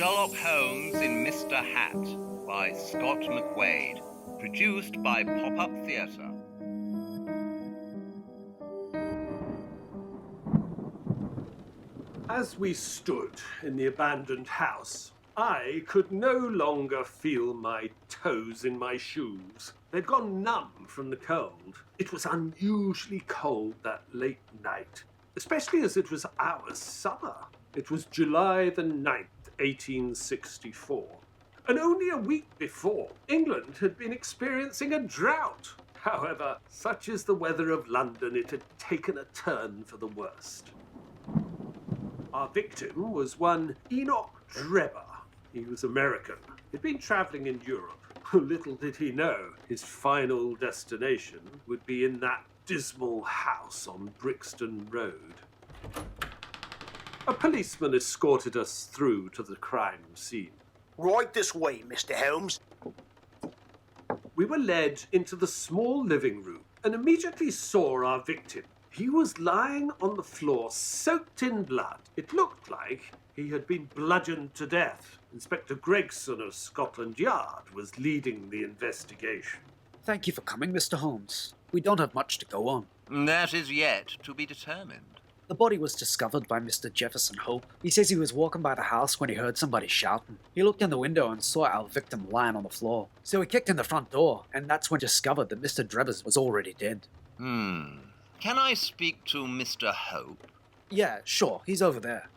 Sherlock Holmes in Mr. Hat by Scott McQuaid. Produced by Pop-Up Theatre. As we stood in the abandoned house, I could no longer feel my toes in my shoes. They'd gone numb from the cold. It was unusually cold that late night, especially as it was our summer. It was July the 9th, 1864. And only a week before, England had been experiencing a drought. However, such is the weather of London, it had taken a turn for the worst. Our victim was one Enoch Drebber. He was American. He'd been travelling in Europe. Little did he know his final destination would be in that dismal house on Brixton Road. A policeman escorted us through to the crime scene. Right this way, Mr. Holmes. We were led into the small living room and immediately saw our victim. He was lying on the floor, soaked in blood. It looked like he had been bludgeoned to death. Inspector Gregson of Scotland Yard was leading the investigation. Thank you for coming, Mr. Holmes. We don't have much to go on. That is yet to be determined. The body was discovered by Mr. Jefferson Hope. He says he was walking by the house when he heard somebody shouting. He looked in the window and saw our victim lying on the floor. So he kicked in the front door, and that's when he discovered that Mr. Drebbers was already dead. Can I speak to Mr. Hope? Yeah, sure. He's over there.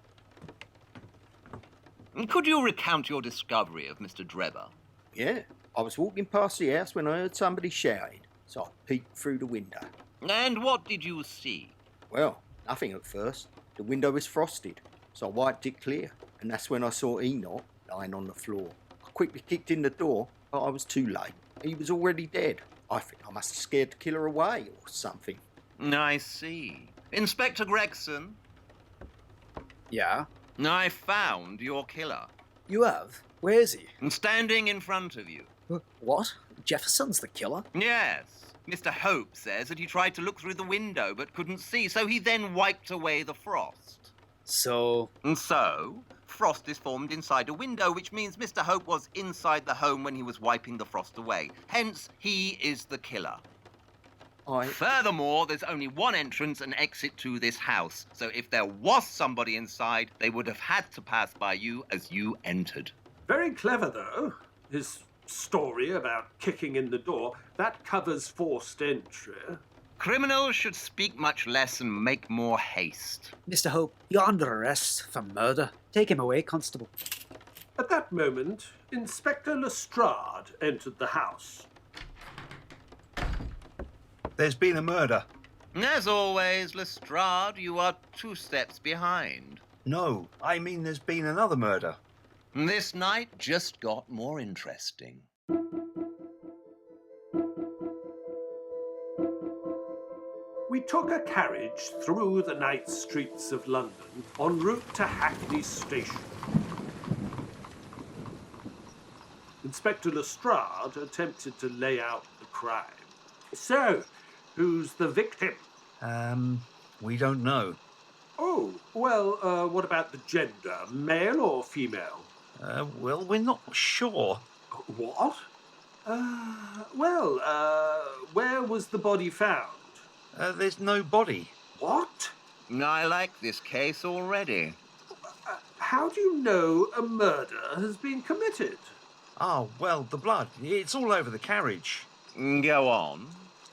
Could you recount your discovery of Mr. Drebber? Yeah, I was walking past the house when I heard somebody shouting, so I peeked through the window. And what did you see? Well, nothing at first. The window was frosted, so I wiped it clear, and that's when I saw Enoch lying on the floor. I quickly kicked in the door, but I was too late. He was already dead. I think I must have scared the killer away or something. I see. Inspector Gregson? Yeah? I found your killer. You have? Where is he? Standing in front of you. What? Jefferson's the killer? Yes. Mr. Hope says that he tried to look through the window but couldn't see, so he then wiped away the frost. So, frost is formed inside a window, which means Mr. Hope was inside the home when he was wiping the frost away. Hence, he is the killer. Furthermore, there's only one entrance and exit to this house, so if there was somebody inside, they would have had to pass by you as you entered. Very clever, though. His story about kicking in the door, that covers forced entry. Criminals should speak much less and make more haste. Mr. Hope, you're under arrest for murder. Take him away, Constable. At that moment, Inspector Lestrade entered the house. There's been a murder. As always, Lestrade, you are 2 steps behind. No, I mean there's been another murder. This night just got more interesting. We took a carriage through the night streets of London en route to Hackney Station. Inspector Lestrade attempted to lay out the crime. So, who's the victim? We don't know. Oh, well, what about the gender? Male or female? Well, we're not sure. What? Where was the body found? There's no body. What? I like this case already. How do you know a murder has been committed? Oh, well, the blood. It's all over the carriage. Go on.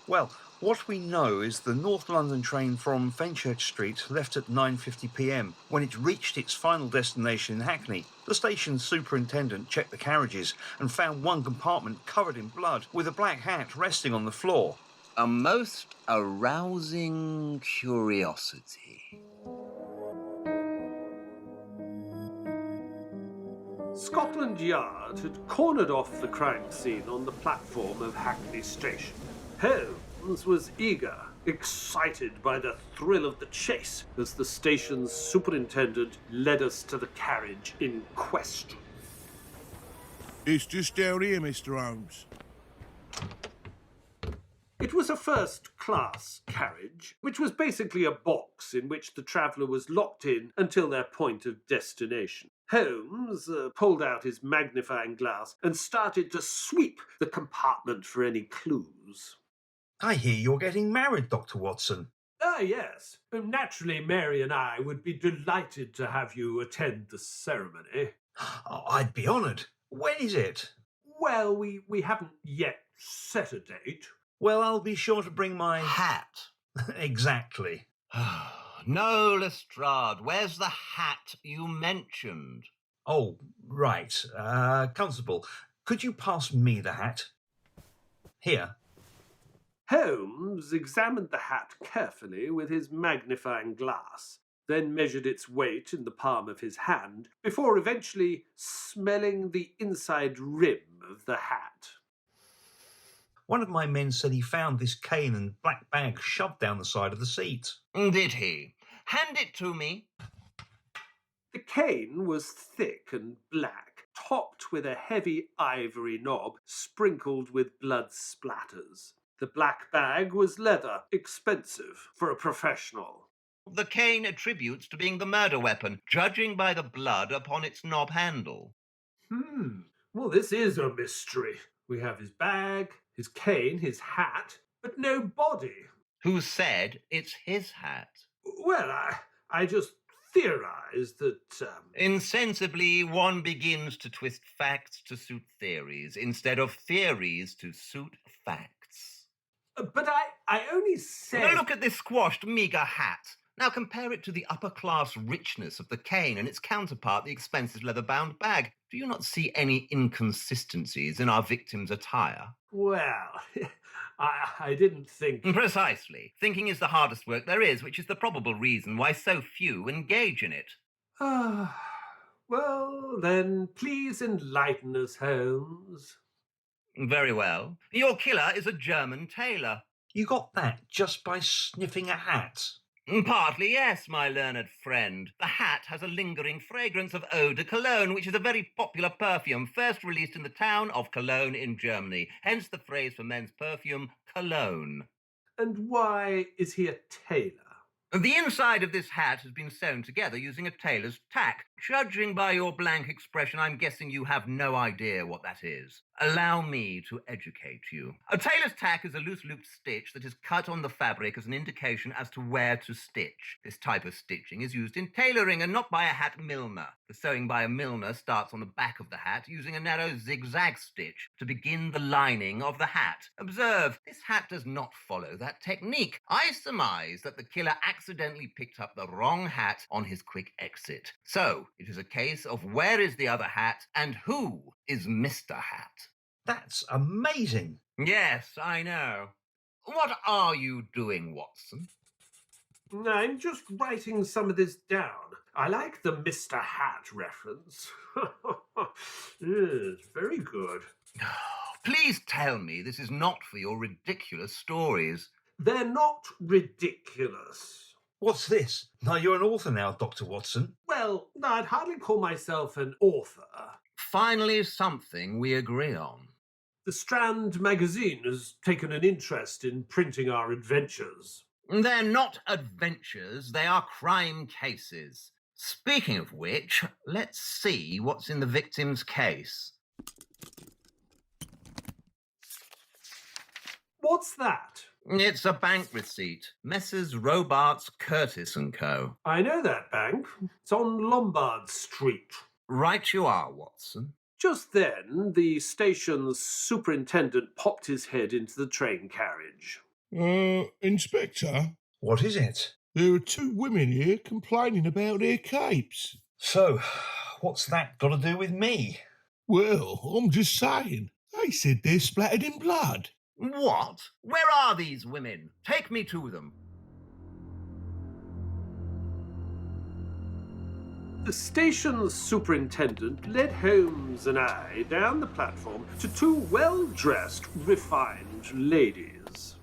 Well, what we know is the North London train from Fenchurch Street left at 9:50 p.m. When it reached its final destination in Hackney, the station superintendent checked the carriages and found one compartment covered in blood with a black hat resting on the floor. A most arousing curiosity. Scotland Yard had cornered off the crime scene on the platform of Hackney Station. Holmes was eager, excited by the thrill of the chase as the station's superintendent led us to the carriage in question. It's just down here, Mr. Holmes. It was a first-class carriage, which was basically a box in which the traveller was locked in until their point of destination. Holmes pulled out his magnifying glass and started to sweep the compartment for any clues. I hear you're getting married, Dr. Watson. Ah, yes. Naturally, Mary and I would be delighted to have you attend the ceremony. Oh, I'd be honoured. When is it? Well, we haven't yet set a date. Well, I'll be sure to bring my... Hat. Exactly. No, Lestrade, where's the hat you mentioned? Oh, right. Constable, could you pass me the hat? Here. Holmes examined the hat carefully with his magnifying glass, then measured its weight in the palm of his hand, before eventually smelling the inside rim of the hat. One of my men said he found this cane and black bag shoved down the side of the seat. Did he? Hand it to me. The cane was thick and black, topped with a heavy ivory knob sprinkled with blood splatters. The black bag was leather, expensive for a professional. The cane attributes to being the murder weapon, judging by the blood upon its knob handle. Well, this is a mystery. We have his bag, his cane, his hat, but no body. Who said it's his hat? Well, I just theorized that... Insensibly, one begins to twist facts to suit theories, instead of theories to suit facts. But I only said... Now look at this squashed, meagre hat. Now compare it to the upper-class richness of the cane and its counterpart, the expensive leather-bound bag. Do you not see any inconsistencies in our victim's attire? Well, I didn't think... Precisely. Thinking is the hardest work there is, which is the probable reason why so few engage in it. Well, then, please enlighten us, Holmes. Very well. Your killer is a German tailor. You got that just by sniffing a hat? Partly, yes, my learned friend. The hat has a lingering fragrance of eau de Cologne, which is a very popular perfume, first released in the town of Cologne in Germany. Hence the phrase for men's perfume, cologne. And why is he a tailor? The inside of this hat has been sewn together using a tailor's tack. Judging by your blank expression, I'm guessing you have no idea what that is. Allow me to educate you. A tailor's tack is a loose-looped stitch that is cut on the fabric as an indication as to where to stitch. This type of stitching is used in tailoring and not by a hat milliner. The sewing by a milliner starts on the back of the hat using a narrow zigzag stitch to begin the lining of the hat. Observe, this hat does not follow that technique. I surmise that the killer accidentally picked up the wrong hat on his quick exit. So, it is a case of where is the other hat and who is Mr. Hat. That's amazing. Yes, I know. What are you doing, Watson? I'm just writing some of this down. I like the Mr. Hat reference. Yes, very good. Please tell me this is not for your ridiculous stories. They're not ridiculous. What's this? Now you're an author now, Dr. Watson. Well, no, I'd hardly call myself an author. Finally, something we agree on. The Strand magazine has taken an interest in printing our adventures. They're not adventures, they are crime cases. Speaking of which, let's see what's in the victim's case. What's that? It's a bank receipt. Messrs. Robarts, Curtis & Co. I know that bank. It's on Lombard Street. Right you are, Watson. Just then, the station's superintendent popped his head into the train carriage. Inspector, What is it? there are two women here complaining about their capes. So, what's that got to do with me? Well, I'm just saying. They said they're splattered in blood. What? Where are these women? Take me to them. The station's superintendent led Holmes and I down the platform to two well-dressed, refined ladies.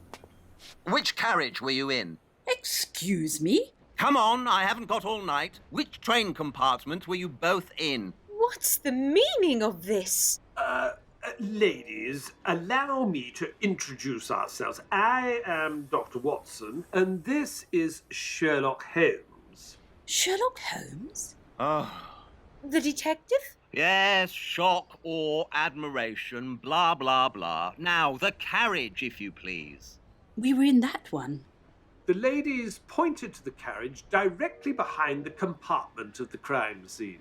Which carriage were you in? Excuse me? Come on, I haven't got all night. Which train compartment were you both in? What's the meaning of this? Ladies, allow me to introduce ourselves. I am Dr. Watson, and this is Sherlock Holmes. Sherlock Holmes? Oh, The detective? Yes, shock, awe, admiration, blah, blah, blah. Now, the carriage, if you please. We were in that one. The ladies pointed to the carriage directly behind the compartment of the crime scene.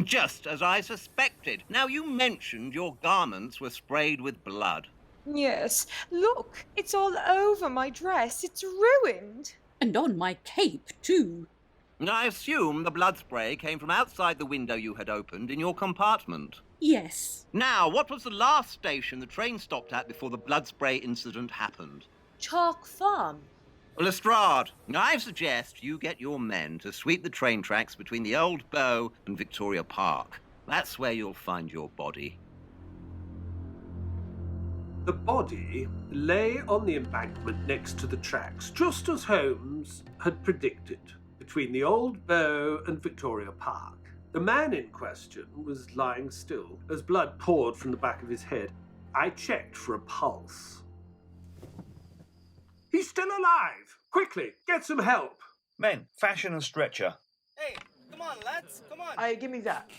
Just as I suspected. Now, you mentioned your garments were sprayed with blood. Yes. Look, it's all over my dress. It's ruined. And on my cape, too. I assume the blood spray came from outside the window you had opened in your compartment. Yes. Now, what was the last station the train stopped at before the blood spray incident happened? Chalk Farm. Lestrade, I suggest you get your men to sweep the train tracks between the Old Bow and Victoria Park. That's where you'll find your body. The body lay on the embankment next to the tracks, just as Holmes had predicted, between the Old Bow and Victoria Park. The man in question was lying still, as blood poured from the back of his head. I checked for a pulse. He's still alive! Quickly, get some help! Men, fashion a stretcher. Hey, come on, lads, come on. Give me that.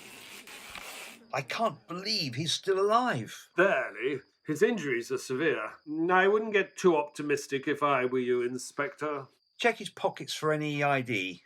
I can't believe he's still alive. Barely. His injuries are severe. I wouldn't get too optimistic if I were you, Inspector. Check his pockets for any ID.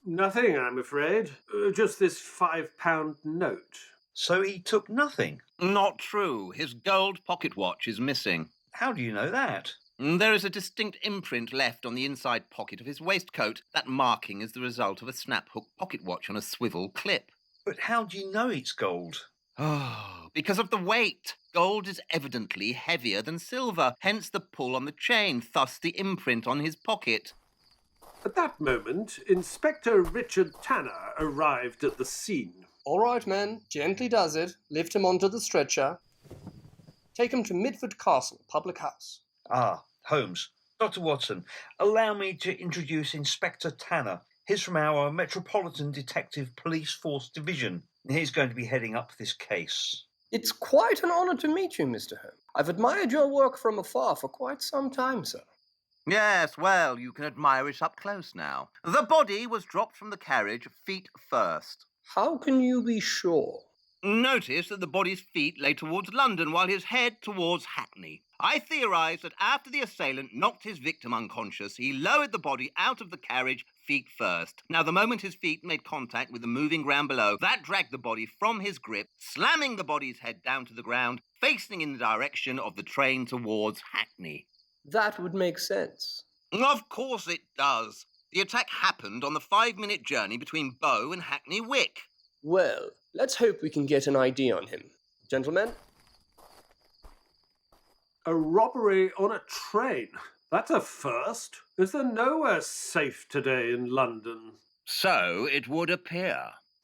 Nothing, I'm afraid. Just this £5 note. So he took nothing? Not true. His gold pocket watch is missing. How do you know that? There is a distinct imprint left on the inside pocket of his waistcoat. That marking is the result of a snap-hook pocket watch on a swivel clip. But how do you know it's gold? Oh, because of the weight. Gold is evidently heavier than silver, hence the pull on the chain, thus the imprint on his pocket. At that moment, Inspector Richard Tanner arrived at the scene. All right, men. Gently does it. Lift him onto the stretcher. Take him to Midford Castle, public house. Ah, Holmes. Dr. Watson, allow me to introduce Inspector Tanner. He's from our Metropolitan Detective Police Force Division. He's going to be heading up this case. It's quite an honor to meet you, Mr. Holmes. I've admired your work from afar for quite some time, sir. Yes, well, you can admire it up close now. The body was dropped from the carriage feet first. How can you be sure? Notice that the body's feet lay towards London while his head towards Hackney. I theorise that after the assailant knocked his victim unconscious, he lowered the body out of the carriage feet first. Now, the moment his feet made contact with the moving ground below, that dragged the body from his grip, slamming the body's head down to the ground, facing in the direction of the train towards Hackney. That would make sense. Of course it does. The attack happened on the 5-minute journey between Bow and Hackney Wick. Well, let's hope we can get an ID on him. Gentlemen? A robbery on a train. That's a first. Is there nowhere safe today in London? So it would appear.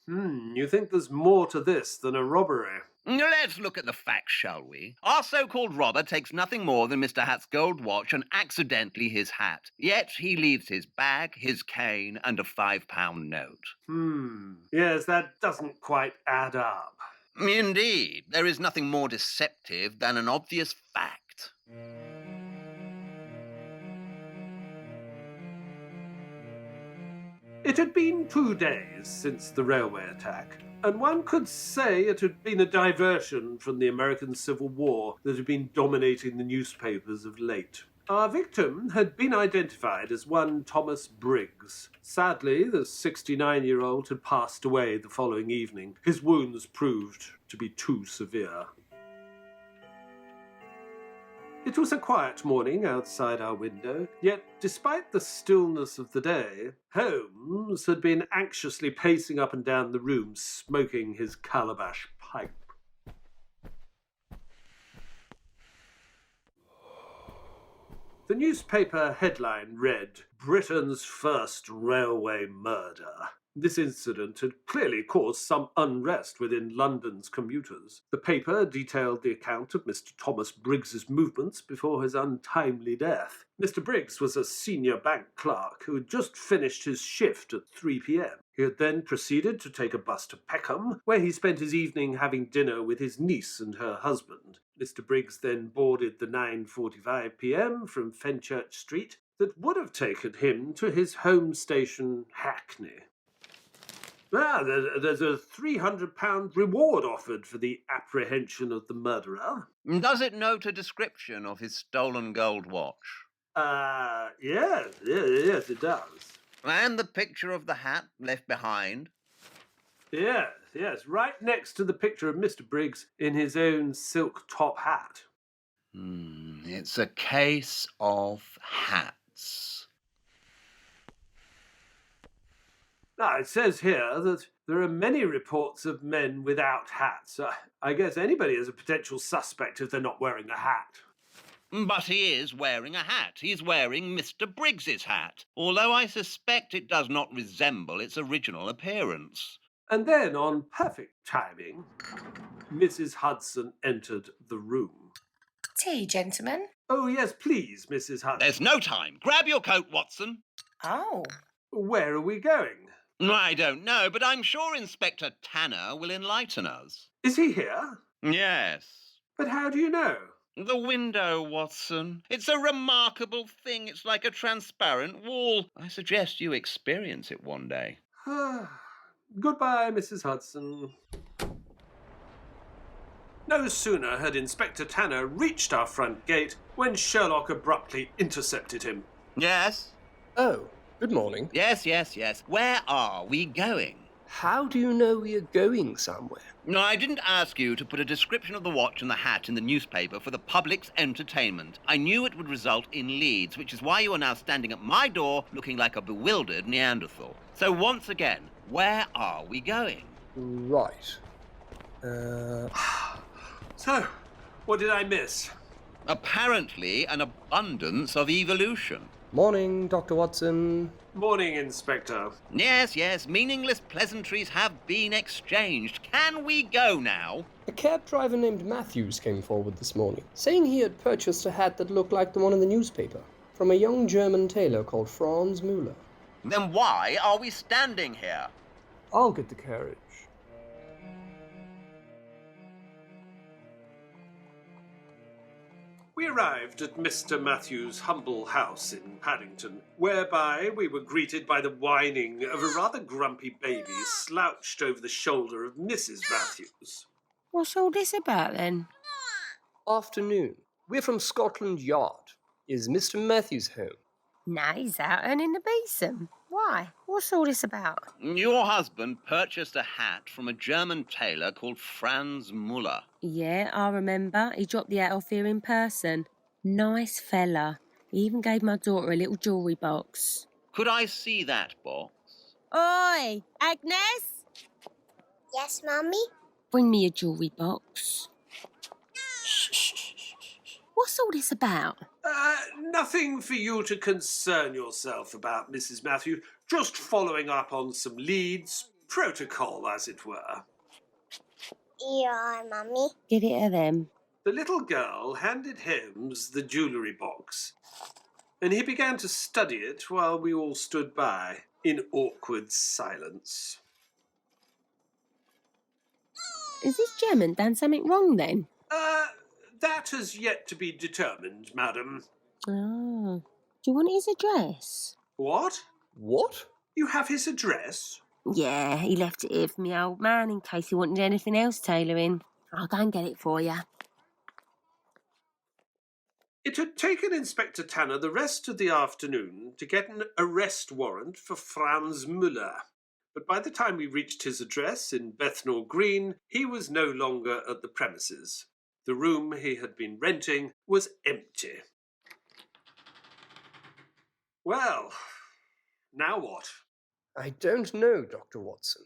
You think there's more to this than a robbery? Let's look at the facts, shall we? Our so-called robber takes nothing more than Mr. Hat's gold watch and accidentally his hat. Yet he leaves his bag, his cane, and a £5 note. Yes, that doesn't quite add up. Indeed, there is nothing more deceptive than an obvious fact. It had been 2 days since the railway attack, and one could say it had been a diversion from the American Civil War that had been dominating the newspapers of late. Our victim had been identified as one Thomas Briggs. Sadly, the 69-year-old had passed away the following evening. His wounds proved to be too severe. It was a quiet morning outside our window, yet despite the stillness of the day, Holmes had been anxiously pacing up and down the room, smoking his calabash pipe. The newspaper headline read, "Britain's First Railway Murder." This incident had clearly caused some unrest within London's commuters. The paper detailed the account of Mr. Thomas Briggs's movements before his untimely death. Mr. Briggs was a senior bank clerk who had just finished his shift at 3 p.m. He had then proceeded to take a bus to Peckham, where he spent his evening having dinner with his niece and her husband. Mr. Briggs then boarded the 9:45 p.m. from Fenchurch Street that would have taken him to his home station, Hackney. There's a £300 reward offered for the apprehension of the murderer. Does it note a description of his stolen gold watch? Yes, it does. And the picture of the hat left behind? Yes, right next to the picture of Mr. Briggs in his own silk top hat. It's a case of hats. Now, it says here that there are many reports of men without hats. I guess anybody is a potential suspect if they're not wearing a hat. But he is wearing a hat. He's wearing Mr. Briggs's hat, although I suspect it does not resemble its original appearance. And then, on perfect timing, Mrs. Hudson entered the room. Tea, gentlemen? Oh, yes, please, Mrs. Hudson. There's no time. Grab your coat, Watson. Oh. Where are we going? I don't know, but I'm sure Inspector Tanner will enlighten us. Is he here? Yes. But how do you know? The window, Watson. It's a remarkable thing. It's like a transparent wall. I suggest you experience it one day. Goodbye, Mrs. Hudson. No sooner had Inspector Tanner reached our front gate when Sherlock abruptly intercepted him. Yes? Oh, good morning. Yes. Where are we going? How do you know we are going somewhere? No, I didn't ask you to put a description of the watch and the hat in the newspaper for the public's entertainment. I knew it would result in leads, which is why you are now standing at my door looking like a bewildered Neanderthal. So once again, where are we going? Right. So, what did I miss? Apparently an abundance of evolution. Morning, Dr. Watson. Morning, Inspector. Yes, meaningless pleasantries have been exchanged. Can we go now? A cab driver named Matthews came forward this morning, saying he had purchased a hat that looked like the one in the newspaper, from a young German tailor called Franz Müller. Then why are we standing here? I'll get the carriage. We arrived at Mr. Matthews' humble house in Paddington, whereby we were greeted by the whining of a rather grumpy baby slouched over the shoulder of Mrs. Matthews. What's all this about, then? Afternoon. We're from Scotland Yard. Is Mr. Matthews home? No, he's out earning the besom. Why? What's all this about? Your husband purchased a hat from a German tailor called Franz Müller. Yeah, I remember. He dropped the hat off here in person. Nice fella. He even gave my daughter a little jewellery box. Could I see that box? Oi, Agnes? Yes, Mummy? Bring me a jewellery box. Shh. What's all this about? Nothing for you to concern yourself about, Mrs. Matthews. Just following up on some leads. Protocol, as it were. Yeah, Mummy. Give it to them. The little girl handed Holmes the jewellery box, and he began to study it while we all stood by in awkward silence. Is this German done something wrong, then? That has yet to be determined, madam. Oh. Do you want his address? What? What? You have his address? Yeah, he left it here for me old man in case he wanted anything else tailoring. I'll go and get it for you. It had taken Inspector Tanner the rest of the afternoon to get an arrest warrant for Franz Müller. But by the time we reached his address in Bethnal Green, he was no longer at the premises. The room he had been renting was empty. Well, now what? I don't know, Dr. Watson.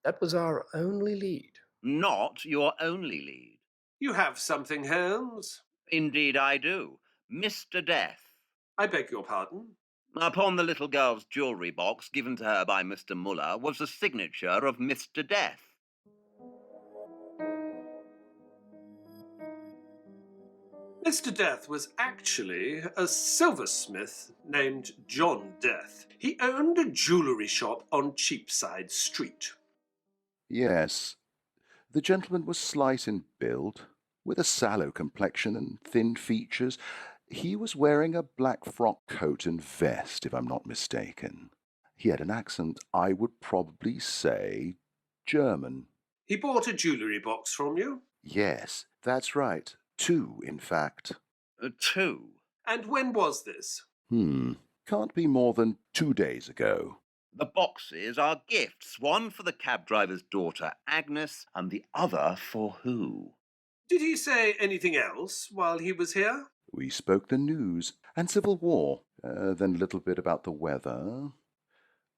That was our only lead. Not your only lead. You have something, Holmes? Indeed I do. Mr. Death. I beg your pardon? Upon the little girl's jewellery box given to her by Mr. Müller was the signature of Mr. Death. Mr. Death was actually a silversmith named John Death. He owned a jewellery shop on Cheapside Street. Yes. The gentleman was slight in build, with a sallow complexion and thin features. He was wearing a black frock coat and vest, if I'm not mistaken. He had an accent, I would probably say, German. He bought a jewellery box from you? Yes, that's right. 2, in fact. 2? And when was this? Can't be more than 2 days ago. The boxes are gifts, one for the cab driver's daughter, Agnes, and the other for who? Did he say anything else while he was here? We spoke the news and civil war, then a little bit about the weather.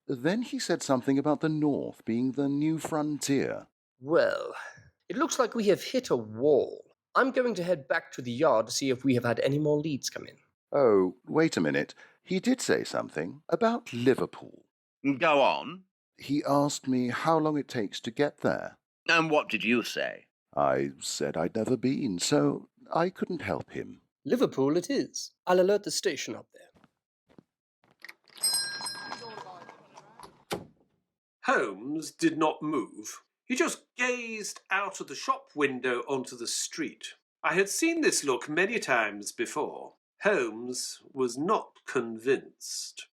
Then he said something about the north being the new frontier. Well, it looks like we have hit a wall. I'm going to head back to the yard to see if we have had any more leads come in. Oh, wait a minute. He did say something about Liverpool. Go on. He asked me how long it takes to get there. And what did you say? I said I'd never been, so I couldn't help him. Liverpool it is. I'll alert the station up there. Holmes did not move. He just gazed out of the shop window onto the street. I had seen this look many times before. Holmes was not convinced.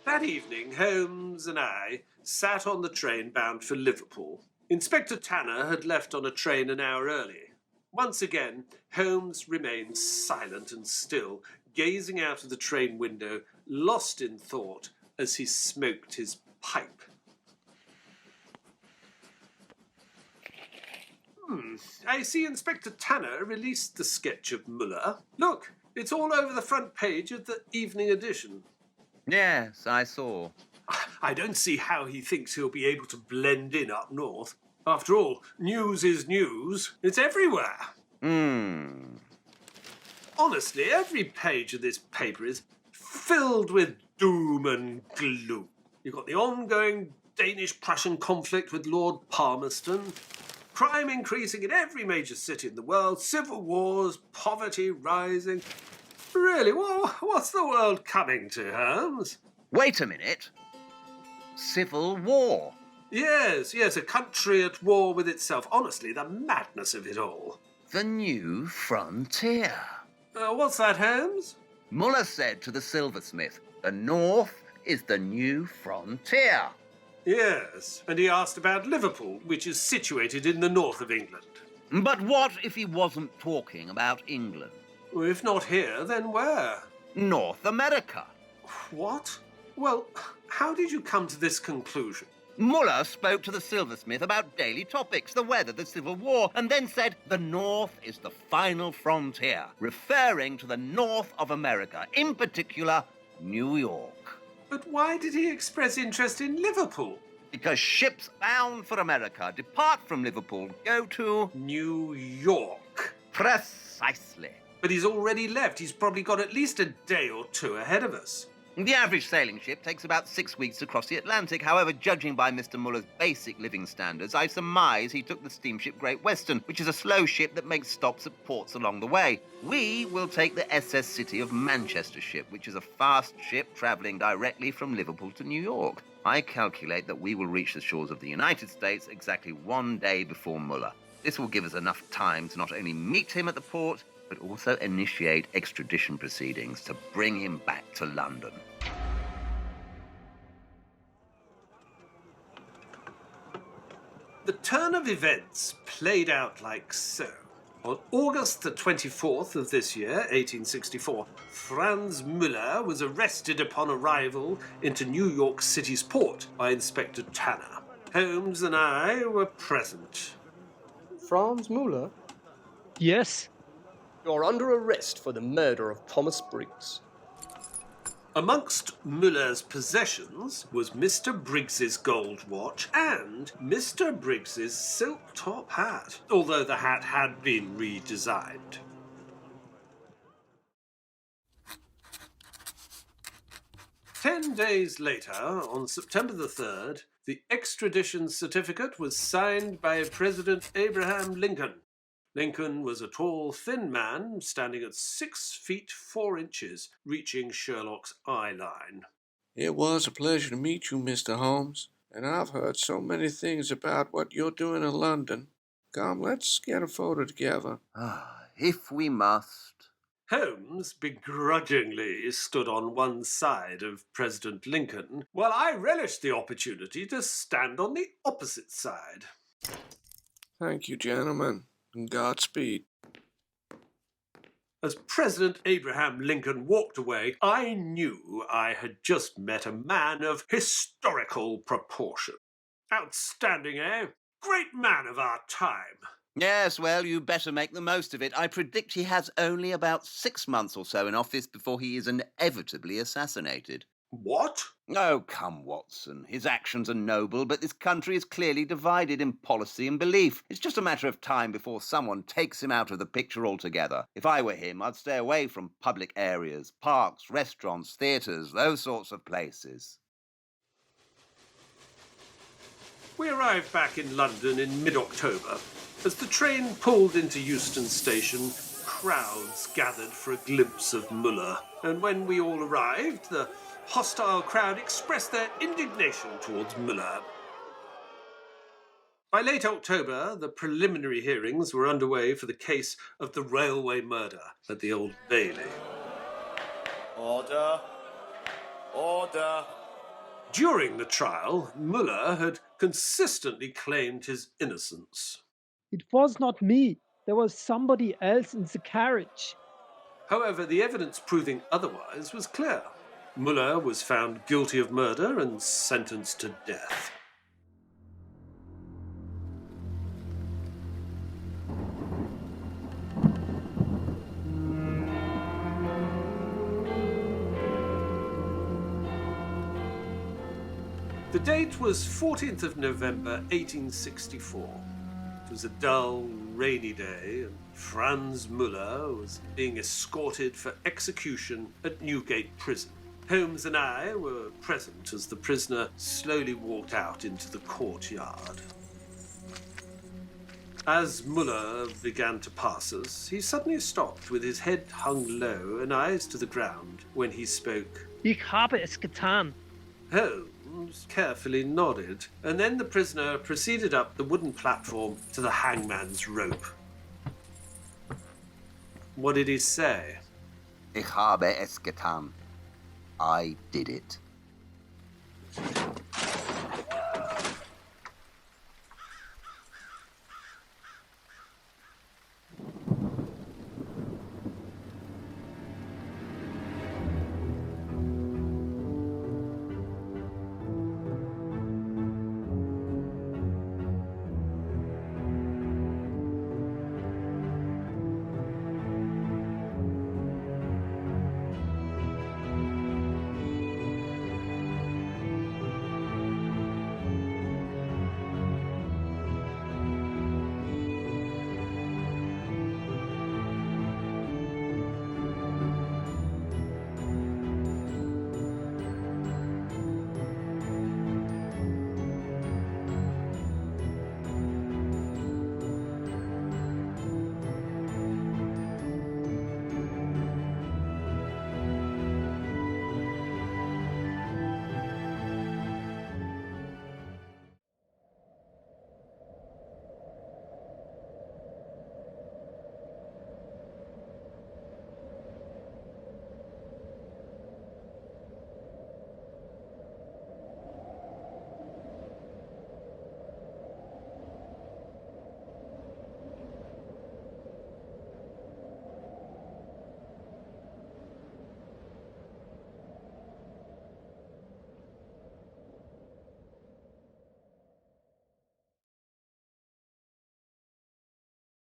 That evening, Holmes and I sat on the train bound for Liverpool. Inspector Tanner had left on a train an hour early. Once again, Holmes remained silent and still, gazing out of the train window, lost in thought as he smoked his pipe. I see Inspector Tanner released the sketch of Muller. Look, it's all over the front page of the evening edition. Yes, I saw. I don't see how he thinks he'll be able to blend in up north. After all, news is news. It's everywhere. Honestly, every page of this paper is filled with doom and gloom. You've got the ongoing Danish-Prussian conflict with Lord Palmerston, crime increasing in every major city in the world, civil wars, poverty rising. Really, what's the world coming to, Holmes? Wait a minute. Civil war? Yes, a country at war with itself. Honestly, the madness of it all. The new frontier. What's that, Holmes? Muller said to the silversmith, the north is the new frontier. Yes, and he asked about Liverpool, which is situated in the north of England. But what if he wasn't talking about England? Well, if not here, then where? North America. What? Well, how did you come to this conclusion? Muller spoke to the silversmith about daily topics, the weather, the Civil War, and then said the North is the final frontier, referring to the north of America, in particular, New York. But why did he express interest in Liverpool? Because ships bound for America depart from Liverpool, go to New York. Precisely. But he's already left. He's probably got at least a day or two ahead of us. The average sailing ship takes about 6 weeks to cross the Atlantic. However, judging by Mr. Muller's basic living standards, I surmise he took the steamship Great Western, which is a slow ship that makes stops at ports along the way. We will take the SS City of Manchester ship, which is a fast ship travelling directly from Liverpool to New York. I calculate that we will reach the shores of the United States exactly 1 day before Muller. This will give us enough time to not only meet him at the port, but also initiate extradition proceedings to bring him back to London. The turn of events played out like so. On August the 24th of this year, 1864, Franz Müller was arrested upon arrival into New York City's port by Inspector Tanner. Holmes and I were present. Franz Müller? Yes? You're under arrest for the murder of Thomas Briggs. Amongst Müller's possessions was Mr. Briggs's gold watch and Mr. Briggs's silk top hat, although the hat had been redesigned. "10 days later, on September the 3rd, the extradition certificate was signed by President Abraham Lincoln. Lincoln was a tall, thin man, standing at 6 feet 4 inches, reaching Sherlock's eye line. It was a pleasure to meet you, Mr. Holmes, and I've heard so many things about what you're doing in London. Come, let's get a photo together. if we must. Holmes begrudgingly stood on one side of President Lincoln, while I relished the opportunity to stand on the opposite side. Thank you, gentlemen, and Godspeed. As President Abraham Lincoln walked away, I knew I had just met a man of historical proportion. Outstanding, eh? Great man of our time. Yes, well, you better make the most of it. I predict he has only about 6 months or so in office before he is inevitably assassinated. What? Oh, come, Watson. His actions are noble, but this country is clearly divided in policy and belief. It's just a matter of time before someone takes him out of the picture altogether. If I were him, I'd stay away from public areas, parks, restaurants, theatres, those sorts of places. We arrived back in London in mid-October. As the train pulled into Euston Station, crowds gathered for a glimpse of Muller. And when we all arrived, the hostile crowd expressed their indignation towards Muller. By late October, the preliminary hearings were underway for the case of the railway murder at the Old Bailey. Order. Order. During the trial, Muller had consistently claimed his innocence. It was not me. There was somebody else in the carriage. However, the evidence proving otherwise was clear. Muller was found guilty of murder and sentenced to death. The date was 14th of November, 1864. It was a dull, rainy day, and Franz Muller was being escorted for execution at Newgate Prison. Holmes and I were present as the prisoner slowly walked out into the courtyard. As Muller began to pass us, he suddenly stopped with his head hung low and eyes to the ground when he spoke. Ich habe es getan. Holmes carefully nodded, and then the prisoner proceeded up the wooden platform to the hangman's rope. What did he say? Ich habe es getan. I did it.